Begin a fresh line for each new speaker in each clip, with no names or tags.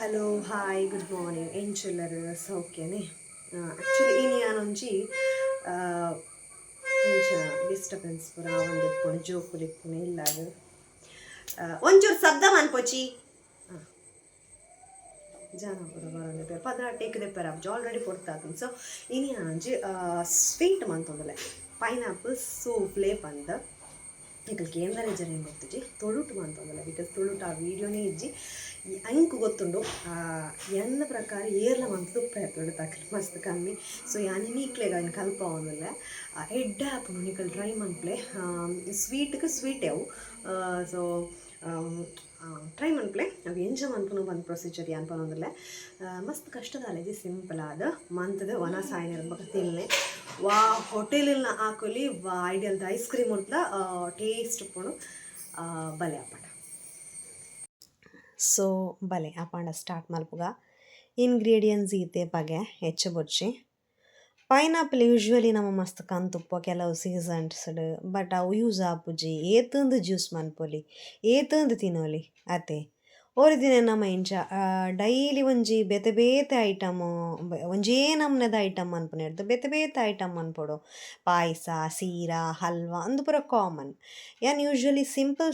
Hello hi good morning ಎಂಚುಲ್ಲರು ಸೌಖ್ಯನೇ actually ಇನ್ನು ಯಾನೊಂಜಿ ಇಂಚ ಡಿಸ್ಟರ್ಬೆನ್ಸ್ ಪೂರ ಒಂದು ಇಪ್ಪುಣು ಜೋಕುಲು ಇಪ್ಪುಣು ಇಲ್ಲಾಡು ಒಂಚೂರು ಶಬ್ದ ಮನ್ಪೊಚ್ಚಿ ಜನ ಪೂರ ಬರೋದು ಪದ ಟೇಕ್ ದೆಪ್ಪರ ಆಲ್ರೆಡಿ ಕೊಡ್ತಾತು ಸೊ ಇನ್ನು ಯಾನೊಂಜಿ ಸ್ವೀಟ್ ಮಂತೊಂದುಲೆ ಪೈನಾಪಲ್ ಸೂಪ್ಲೆ ಪಂದ ಈಗಲ್ಗೆ ಏನರೇ ಜನ ಏನು ಗೊತ್ತಿಜ್ಜಿ ತೊಳುಟು ಮಂತಂದಲ್ಲ ಬಿಕಾಸ್ ತೊಳುಟು ಆ ವೀಡಿಯೋನೇ ಇಜ್ಜಿ ಅಂಕು ಗೊತ್ತುಂಡು ಎನ್ನ ಪ್ರಕಾರ ಏರ್ಲ ಮಂತ್ ತುಪ್ಪ ತೊಳುತಾಕಲಿ ಮಸ್ತ್ ಕಮ್ಮಿ ಸೊ ಯಾನಿನಿ ಇಕ್ಲೆಗ ಇನ್ನು ಕಲ್ಪ ಅವನಲ್ಲ ಎಡ್ಡೆ ಹಾಪುನು ನಿಕಲ್ ಟ್ರೈ ಮನ್ಪ್ಲೆ ಸ್ವೀಟ್ಗೆ ಸ್ವೀಟೇ ಅವು ಸೊ ಟ್ರೈ ಮನ್ಪ್ಲೆ ಅವು ಎಂಜ ಮನ್ಪುನು ಬಂದು ಪ್ರೊಸೀಜರ್ ಏನು ಪನೊಂದಿಲ್ಲ ಮಸ್ತ್ ಕಷ್ಟದಾಲೆಜಿ ಸಿಂಪಲ್ ಆದ ಮಂತದ ವನ ಸಾಯನ ಬಗ್ಗೆ ತಿನ್ನೆ ವಾ ಹೋಟೆಲಿನ ಹಾಕೊಲಿ ವಾ ಐಡಿಯಲ್ದ ಐಸ್ ಕ್ರೀಮ್ ಉರ್ದ ಟೇಸ್ಟ್ ಪುಣು ಬಲೆ ಅಪ್ಪಟ ಸೊ ಬಲೆ ಅಪ್ಪಂಡ ಸ್ಟಾರ್ಟ್ ಮಲ್ಪುಗ ಇಂಗ್ರೀಡಿಯೆಂಟ್ಸ್ ಈತೆ ಬಗೆ ಹೆಚ್ಚು ಬೊಚ್ಚಿ ಪೈನಾಪಲ್ ಯೂಶ್ವಲಿ ನಮ್ಮ ಮಸ್ತ್ ಕಂತುಪ್ಪ ಕೆಲವು ಸೀಸನ್ಸ್ಡ್ ಬಟ್ ಅವು ಯೂಸ್ ಆಪುಜಿ ಏತಂದು ಜ್ಯೂಸ್ ಮನ್ಪೊಲಿ ಏತಂದು ತಿನ್ನೋಲಿ ಅತೆ ஒரு ದಿನ ನಮ್ಮ ಇಂಚ ಡೈಲಿ ಒಂಜಿ ಬೇತೆ ಬೇತೆ ಐಟಮ್ ಒಂಜೇ ನಮ್ನೆದ ಐಟಮ್ ಅನ್ಪುನೆರ್ದು ಬೇತೆ ಬೇತೆ ಐಟಮ್ ಅನ್ಪೊಡು ಪಾಯಸ ಸೀರಾ ಹಲ್ವಾ ಅಂದು ಪೂರ ಕಾಮನ್ ಯಾನ್ ಯೂಶ್ವಲಿ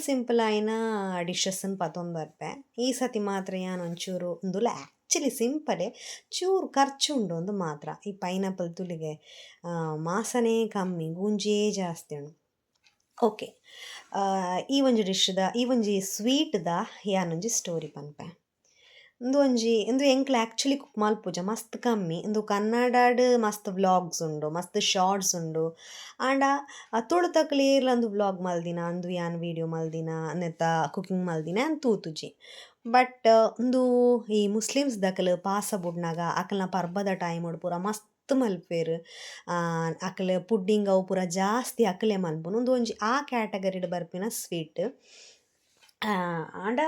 ಸಿಂಪಲ್ ಆಯ್ನ ಡಿಶಸ್ಸನ್ನು ಪತೊಂದು ಈ ಸತಿ ಮಾತ್ರ ಯಾನ್ ಒಂಚೂರು ಒಂದುಲ ಆ್ಯಕ್ಚುಲಿ ಸಿಂಪಲೇ ಚೂರು ಖರ್ಚು ಉಂಡು ಒಂದು ಮಾತ್ರ ಈ ಪೈನಾಪಲ್ ತುಲಿಗೆ ಮಾಸನೇ ಕಮ್ಮಿ ಗೂಂಜೇ ಜಾಸ್ತಿ ಉಂಡು ಓಕೆ ಈ ಒಂಜಿ ಡಿಶ್ದ ಈ ಒಂಜಿ ಸ್ವೀಟ್ದ ಯಾನೊಂಜಿ ಸ್ಟೋರಿ ಪನ್ಪೆ ಇಂದು ಎಂಕ್ಲೆ ಆ್ಯಕ್ಚುಲಿ ಕುಕ್ ಮಲ್ಪುಜ ಮಸ್ತ್ ಕಮ್ಮಿ ಇಂದು ಕನ್ನಡಡ್ ಮಸ್ತ್ ವ್ಲಾಗ್ಸ್ ಉಂಡು ಮಸ್ತ್ ಶಾರ್ಟ್ಸ್ ಉಂಡು ಆಂಡ ತುಳುತಕ್ಲೆ ಏರ್ಲಂದು ವ್ಲಾಗ್ ಮಲ್ದಿನ ಅಂದು ಯಾನ್ ವೀಡಿಯೋ ಮಲ್ದಿನ ನೆತ್ತ ಕುಕಿಂಗ್ ಮಲ್ದಿನ ಅಂತ ತೂತುಜಿ ಬಟ್ ಇಂದು ಈ ಮುಸ್ಲಿಮ್ಸ್ ದಕಲು ಪಾಸ ಬುಡ್ನಾಗ ಅಕಲ್ನ ಪರ್ಬದ ಟೈಮುಡು ಪೂರ ಮಸ್ತ್ ಮಲ್ಪೇರು ಅಕಲ್ ಪುಡ್ಡಿಂಗ್ ಅವು ಪೂರ ಜಾಸ್ತಿ ಅಕಲೆ ಮಲ್ಪುನು ಒಂದೊಂಜಿ ಆ ಕ್ಯಾಟಗರಿಡ್ ಬರ್ಪಿನ ಸ್ವೀಟ್ ಆಂಡ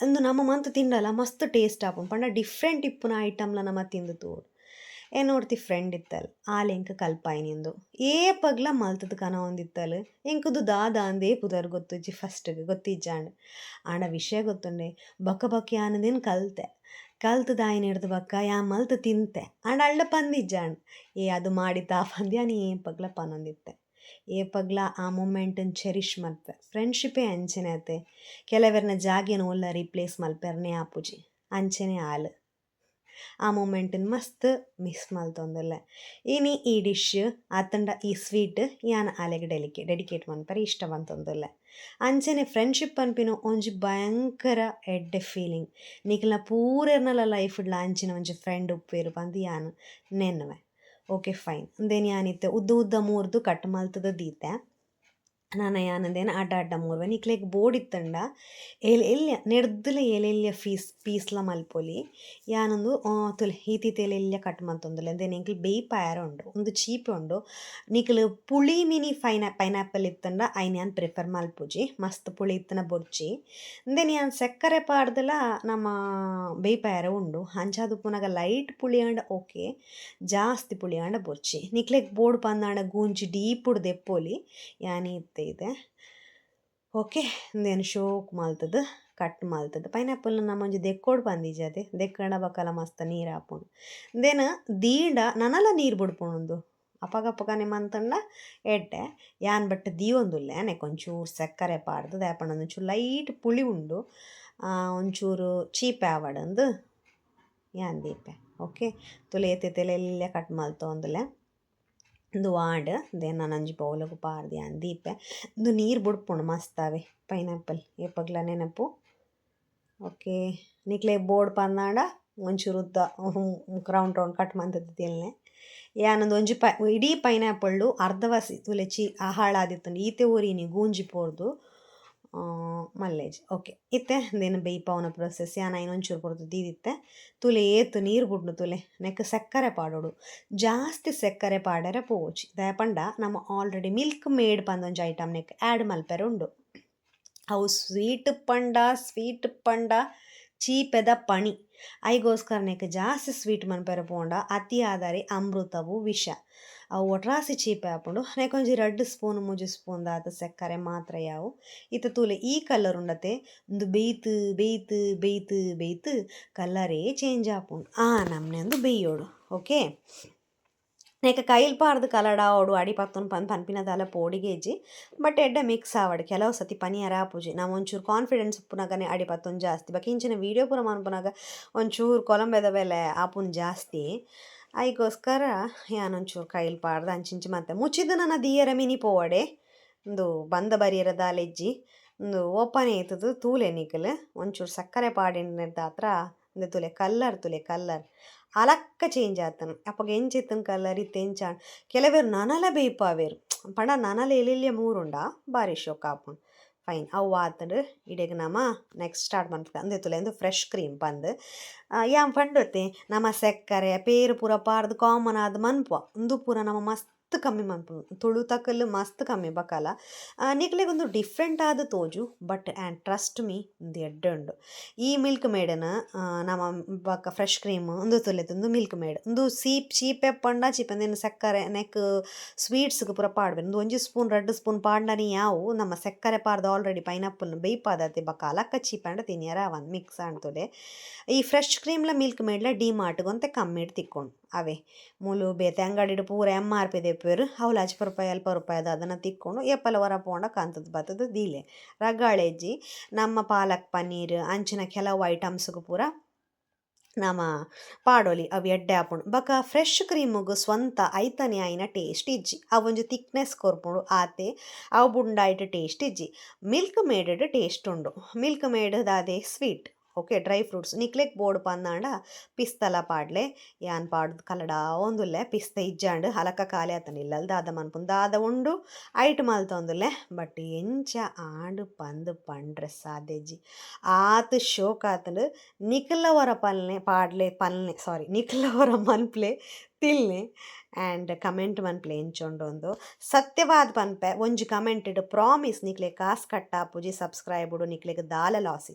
ಇಂದು ನಮ್ಮ ಮಂತ್ ತಿಂಡಲ ಮಸ್ತ್ ಟೇಸ್ಟ್ ಆಪುಂಡು ಪಂಡ ಡಿಫ್ರೆಂಟ್ ಇಪ್ಪುನ ಐಟಮ್ಲ ನಮ್ಮ ತಿಂದು ತೂಡು ನೋಡ್ತಿ ಫ್ರೆಂಡ್ ಇತ್ತಲ್ ಆಲೆ ಎಂಕ್ ಕಲ್ಪಾಯಿನಿಂದು ಪಗ್ಲ ಮಲ್ತದ ಕನ ಒಂದಿತ್ತಲ್ ಎಂಕುದು ದಾದ ಅಂದೇ ಪುದರ್ ಗೊತ್ತುಜ್ಜಿ ಫಸ್ಟ್ಗೆ ಗೊತ್ತಿಜ್ಜಾಂಡ್ ಆಂಡ ವಿಷಯ ಗೊತ್ತುಂಡೆ ಬಕ್ಕ ಆನದೇನು ಕಲ್ತದ ಆಯ್ನ ಹಿಡ್ದು ಬಕ್ಕ ಯಾ ಮಲ್ತ್ ತಿಂತೆ ಆಂಡ ಅಳ್ಳ ಪಂದಿಜ್ಜಾಂಡ್ ಅದು ಮಾಡಿತಾ ಪಂದ್ಯ ನೀ ಪಗ್ಲ ಪನೊಂದಿತ್ತೆ ಪಗ್ಲ ಆ ಮೂಮೆಂಟನ್ನು ಚೆರಿಶ್ ಮಲ್ಪೆ ಫ್ರೆಂಡ್ಶಿಪ್ಪೇ ಅಂಚನೆ ಆತೆ ಕೆಲವೆರ್ನ ಜಾಗೆನ ಒಲ್ಲ ರೀಪ್ಲೇಸ್ ಮಲ್ಪೆರ್ನೇ ಆಪುಜಿ ಅಂಚನೆ ಆಲ್ ಆ ಮೂಮೆಂಟನ್ನು ಮಸ್ತ್ ಮಿಸ್ ಮಲ್ತೊಂದುಲ್ಲೆ ಇನಿ ಈ ಡಿಶ್ ಆತಂಡ ಈ ಸ್ವೀಟ್ ಯಾನ್ ಆಲೆಗೆ ಡೆಡಿಕೇಟ್ ಮನ್ಪರೆ ಇಷ್ಟ ಬಂತೊಂದುಲ್ಲೆ ಅಂಚನೆ ಫ್ರೆಂಡ್ಶಿಪ್ ಅನ್ಪಿನ ಒಂಜಿ ಭಯಂಕರ ಎಡ್ಡೆ ಫೀಲಿಂಗ್ ನಿಖಲ್ನ ಪೂರೆರ್ನಲ ಲೈಫ್ಡ್ಲ ಅಂಚಿನ ಒಂಜಿ ಫ್ರೆಂಡ್ ಉಪ್ಪೇರು ಪಂದು ಯಾನ್ ನೆನ್ವೆ ಓಕೆ ಫೈನ್ ಅಂದೇನು ಯಾನಿತ್ತೆ ಉದ್ದ ಮೂರ್ದು ಕಟ್ ಮಲ್ತದ ದೀತೆ ನಾನು ಯಾನಂದೇನು ಅಡ್ಡ ಮೂರ್ವೆ ನಿಕ್ಲೆಗ್ ಬೋರ್ಡ್ ಇತ್ತಂಡ ಎಲ್ಯ ನೆಡ್ದುಲೆ ಎಲೆಲ್ಯ ಪೀಸ್ಲ ಮಲ್ಪೊಲಿ ಯಾನೊಂದು ತುಲೆ ಈತೀತ ಎಲೆಲ್ಯ ಕಟ್ ಮಲ್ತೊಂದುಲ್ಲೆ ಅಂದೇನು ಎಂಕ್ಲು ಬೇಯ್ಪಾಯರ ಉಂಡು ಒಂದು ಚೀಪೆ ಉಂಡು ನಿಕ್ಲು ಪುಳಿ ಮಿನಿ ಪೈನಾಪಲ್ ಇತ್ತಂಡ ಅಯ್ನ ಯಾನ್ ಪ್ರಿಫರ್ ಮಲ್ಪುಜಿ ಮಸ್ತ್ ಪುಳಿ ಇತ್ತನ ಬೊರ್ಚಿ ಅಂದೇನು ಯಾನ್ ಸಕ್ಕರೆ ಪಾಡ್ದಲ ನಮ್ಮ ಬೇಯ್ಪಾಯರ ಉಂಡು ಅಂಚಾದು ಪುನಗ ಲೈಟ್ ಪುಳಿ ಆಂಡ ಓಕೆ ಜಾಸ್ತಿ ಪುಳಿ ಆಂಡ ಬೊರ್ಚಿ ನಿಕ್ಲೆಗ್ ಬೋರ್ಡ್ ಪಂದಾಂಡ ಗೂಂಜಿ ಡೀಪುಡು ದೆಪ್ಪೊಲಿ ಯಾನಿ ಇದೆ ಓಕೆ ಇಂದೇನು ಶೋಕ್ ಮಲ್ತದ ಕಟ್ ಮಲ್ತದ ಪೈನಾಪಲ್ನ ನಮ್ಮೊಂಜಿ ದೆಕ್ಕೋಡು ಪಂದಿಜಿ ಅದೇ ದೆಕ್ಕಂಡ ಬಕ್ಕಲ ಮಸ್ತ್ ನೀರು ಹಾಪುಂಡು ಇಂದೇನು ದೀಂಡ ನನಲ ನೀರು ಬಿಡ್ಪುಣೊಂದು ಅಪಗಪ್ಪಗನೆ ಮಂತಂಡ ಎಡ್ಡೆ ಯಾನ್ ಬಟ್ ದೀವೊಂದುಲ್ಲೆ ನೆಕೊಂಚೂರು ಸಕ್ಕರೆ ಪಾಡ್ದು ದಾಯಪಂಡ ಒಂಚೂರು ಲೈಟ್ ಪುಳಿ ಉಂಡು ಒಂಚೂರು ಚೀಪೆ ಆವಡಂದು ಯಾನ್ ದೀಪೆ ಓಕೆ ತುಲೆ ಎತ್ತೆಲೆಲ್ಲ ಕಟ್ ಮಲ್ತೊಂದುಲ್ಲೆ ಇಂದು ವಾಂಡ್ ದೇನು ನಾನು ಅಂಜಿ ಬೌಲಗು ಪಾರ್ದು ಯಾನ್ ದೀಪೆ ಇಂದು ನೀರು ಬುಡ್ಪುಂಡು ಮಸ್ತಾವೆ ಪೈನಾಪಲ್ ಏಪಗ್ಲ ನೆನಪು ಓಕೆ ನಿಕ್ಲೆ ಬೋರ್ಡ್ ಪಂದಾಂಡ ಒಂಚೂರು ಉದ್ದ ರೌಂಡ್ ಕಟ್ ಮಂತದ್ದು ತಿಲ್ನೆ ಯಾನೊಂದು ಒಂಜಿ ಇಡೀ ಪೈನಾಪಲ್ಡು ಅರ್ಧವಾಸಿ ತುಲೆ ಹಾಳಾದಿತ್ತಂಡು ಈತೆ ಊರಿನಿ ಗೂಂಜಿ ಪೋರ್ದು ಮಲ್ಲೇಜ್ ಓಕೆ ಇತ್ತೆ ದೇನು ಬೇಯ್ಪವನ ಪ್ರೊಸೆಸ್ ಯಾನ ಇನ್ನೊಂಚೂರು ಪೊರ್ದು ದೀದಿತ್ತೆ ತುಲೆ ಏತು ನೀರು ಬುಡ್ನು ತುಲೆ ನೆಕ್ ಸಕ್ಕರೆ ಪಾಡೋಡು ಜಾಸ್ತಿ ಸಕ್ಕರೆ ಪಾಡರೆ ಪೋವೊಚ್ಚಿ ದಯಪಂಡ ನಮ್ಮ ಆಲ್ರೆಡಿ ಮಿಲ್ಕ್ ಮೇಡ್ ಪಂದೊಂಜಿ ಐಟಮ್ ನೆಕ್ ಆ್ಯಡ್ ಮಲ್ಪೆರೆ ಉಂಡು ಅವು ಸ್ವೀಟ್ ಪಂಡ ಚೀಪೆದ ಪಣಿ ಐಗೋಸ್ಕರ ನೆಕ್ ಜಾಸ್ತಿ ಸ್ವೀಟ್ ಮನ್ಪೆರ ಪೋಂಡ ಅತಿ ಆದಾರೆ ಅಮೃತವು ವಿಷ. ಅವು ಒಟ್ರಾಸಿ ಚೀಪೆ ಆಪುಂಡು ನೆಕೊಂಜಿ 2 ಸ್ಪೂನ್ 3 ಸ್ಪೂನ್ ದಾತ ಸಕ್ಕರೆ ಮಾತ್ರ ಯಾವು ಇತ್ತ ತೂಲೆ ಈ ಕಲರ್ ಉಂಡತೆ ಒಂದು ಬೇಯ್ತು ಬೇಯ್ತು ಬೇಯ್ತು ಬೇಯ್ತು ಕಲರೇ ಚೇಂಜ್ ಆಪುಂಡು ಆ ನಮ್ನೆ ಒಂದು ಬೇಯೋಡು. ಓಕೆ, ನೆಕ್ ಕೈಲ್ ಪಾರ್ದು ಕಲಡ ಆವಡು ಅಡಿ ಪತ್ತೊಂದು ಪನ್ಪಿನದಾಲ ಪೋಡಿಗೇಜಿ ಬಟ್ ಎಡ್ಡೆ ಮಿಕ್ಸ್ ಆವಡು ಕೆಲವು ಸತಿ ಪನಿಯರ ಆಪುಜಿ ನಾವು ಒಂಚೂರು ಕಾನ್ಫಿಡೆನ್ಸ್ ಉಪ್ಪುನಾಗನೆ ಅಡಿ ಪತ್ತೊಂದು ಜಾಸ್ತಿ ಬಾಕಿ ಇಂಚಿನ ವೀಡಿಯೋ ಪೂರ ಮನ್ಪುನಾಗ ಒಂಚೂರು ಕೊಲಂಬೆದ ಬೆಲೆ ಆಪುನ್ ಜಾಸ್ತಿ ಐಗೋಸ್ಕರ ಯಾನೊಂಚೂರು ಕೈಲ್ ಪಾಡ್ದು ಅಂಚಿಂಚಿ ಮತ್ತೆ ಮುಚ್ಚಿದ್ದು ನನ್ನ ದೀಯರ ಮಿನಿ ಪೋವಡೆ ಒಂದು ಬಂದ ಬರಿಯರ ದಾಲೆಜ್ಜಿ ಒಂದು ಓಪನ್ ಆಯ್ತದು ತೂಲೆ ನಿಕಲ್ ಒಂಚೂರು ಸಕ್ಕರೆ ಪಾಡಿನ ಹತ್ರ ಒಂದು ತುಲೆ ಕಲ್ಲರ್ ಅಲಕ್ಕ ಚೇಂಜ್ ಆತನು ಅಪ್ಪಗ ಎಂಚಿತ್ತನ ಕಲರ್ ಇತ್ತು ಎಂಚಾಣ್ ಕೆಲವೇರು ನನಲ ಬೇಯ್ಪಾವೇರು ಪಂಡ ನನಲ ಎಲೆಲ್ಯ ಮೂರುಂಡ ಬಾರಿ ಶೋಕ್ ಆಪುಂಡು ಫೈನ್ ಅವು ಆತಂಡು ಇಡೆಗ್ ನಮ ನೆಕ್ಸ್ಟ್ ಸ್ಟಾರ್ಟ್ ಮಾಡ್ತದೆ ಅಂದೆ ತುಲೆ ಒಂದು ಫ್ರೆಶ್ ಕ್ರೀಮ್ ಬಂದು ಯಾನ್ ಪಂಡೊತ್ತೆ ನಮ್ಮ ಸಕ್ಕರೆ ಪೇರು ಪೂರ ಪಾರ್ದು ಕಾಮನ್ ಆದ ಮನ್ಪುವ ಒಂದು ಪೂರ ನಮ್ಮ ಮಸ್ತ್ ಕಮ್ಮಿ ಮನ್ಪು ತುಳು ತಕಲ್ ಮಸ್ತ್ ಕಮ್ಮಿ ಬಕಲ ನಿಕ್ಲೆಗ್ ಒಂದು ಡಿಫ್ರೆಂಟ್ ಆದ ತೋಜು ಬಟ್ ಆ್ಯಂಡ್ ಟ್ರಸ್ಟ್ ಮೀ ಒಂದು ಎಡ್ಡೆ ಉಂಡು ಈ ಮಿಲ್ಕ್ ಮೇಡನ ನಮ್ಮ ಬಕ್ಕ ಫ್ರೆಶ್ ಕ್ರೀಮ್ ಒಂದು ತುಲೆತೊಂದು ಮಿಲ್ಕ್ ಮೇಡ್ ಒಂದು ಚೀಪೆ ಪಂಡ ಚೀಪೆಂದೇನು ಸಕ್ಕರೆ ನೆಕ್ ಸ್ವೀಟ್ಸ್ಗೆ ಪೂರ ಪಾಡ್ಬೇರು ಒಂದು 1 ಸ್ಪೂನ್ 2 ಸ್ಪೂನ್ ಪಾಡ್ನನಿ ಯಾವು ನಮ್ಮ ಸಕ್ಕರೆ ಪಾರ್ದು ಆಲ್ರೆಡಿ ಪೈನಾಪಲ್ ಬೇಯ್ಪಾದತೆ ಬಕ್ಕ ಅಲಕ್ಕ ಚೀಪಂಡ ತಿನ್ಯಾರ ಒಂದು ಮಿಕ್ಸ್ ಅಂದ್ತೊಡೆ ಈ ಫ್ರೆಶ್ ಕ್ರೀಮ್ಲ ಮಿಲ್ಕ್ ಮೇಡ್ಲ ಡಿಮಾರ್ಟ್ಗೆ ಒಂತೆ ಕಮ್ಮಿ ತಿಕ್ಕೊಂಡು ಅವೇ ಮೂಲು ಬೇತೆ ಅಂಗಡಿ ಪೂರ MRP ದೆಪ್ಪೇರು ಅವಳು 50 ರೂಪಾಯಿ 40 ರೂಪಾಯಿ ಅದನ್ನು ತಿಕ್ಕೊಂಡು ಎಪ್ಪಲ ಹೊರ ಪೋಂಡ ಕಾಂತದ್ದು ಬತ್ತದು ದೀಲೆ ರಗಾಳೆಜ್ಜಿ ನಮ್ಮ ಪಾಲಕ್ ಪನ್ನೀರ್ ಅಂಚಿನ ಕೆಲವು ಐಟಮ್ಸ್ಗೂ ಪೂರ ನಮ್ಮ ಪಾಡೋಲಿ ಅವು ಎಡ್ಡೆ ಆಪುಂಡು ಬೊಕ ಫ್ರೆಶ್ ಕ್ರೀಮ್ಗ್ ಸ್ವಂತ ಐತನೆ ಆಯಿನ ಟೇಸ್ಟ್ ಇಜ್ಜಿ ಅವೊಂಜಿ ತಿಕ್ನೆಸ್ ಕೊರ್ಪುಂಡು ಆತೆ ಅವು ಬುಂಡಾಯ್ಟ್ ಟೇಸ್ಟ್ ಇಜ್ಜಿ ಮಿಲ್ಕ್ ಮೇಡ್ ಟೇಸ್ಟ್ ಉಂಡು ಮಿಲ್ಕ್ ಮೇಡ್ ದಾದೆ ಸ್ವೀಟ್. ಓಕೆ, ಡ್ರೈ ಫ್ರೂಟ್ಸ್ ನಿಕ್ಲೆಗ್ ಬೋರ್ಡ್ ಪಂದಾಂಡ ಪಿಸ್ತಲ ಪಾಡ್ಲೆ ಯಾನ್ ಪಾಡ್ದು ಕಲಡ ಒಂದುಲ್ಲೆ ಪಿಸ್ತ ಇಜ್ಜಾಂಡು ಹಲಕ ಖಾಲಿ ಆತನ ಇಲ್ಲಲ್ ದಾದ ಮನ್ಪುಂಡು ದಾದ ಉಂಡು ಐಟ್ ಮಲ್ತೊಂದುಲ್ಲೆ ಬಟ್ ಎಂಚ ಆಂಡ್ ಪಂದ್ ಪಂಡ್ರೆ ಸಾಧ್ಯಜ್ಜಿ ಆತ್ ಶೋಕ್ ಆತಂಡು ನಿಕ್ಲವರ ನಿಕ್ಲವರ ಮನ್ಪ್ಲೆ ತಿಲ್ನೆ ಆ್ಯಂಡ್ ಕಮೆಂಟ್ ಮನ್ಪ್ಲೆ ಎಂಚೊಂಡೊಂದು ಸತ್ಯವಾದ ಪನ್ಪೆ ಒಂಜಿ ಕಮೆಂಟ್ ಪ್ರಾಮಿಸ್ ನಿಕ್ಲೆ ಕಾಸ್ ಕಟ್ಟಾಪುಜಿ ಸಬ್ಸ್ಕ್ರೈಬ್ ನಿಕ್ಲೆಗ್ ದಾಲ ಲಾಸ್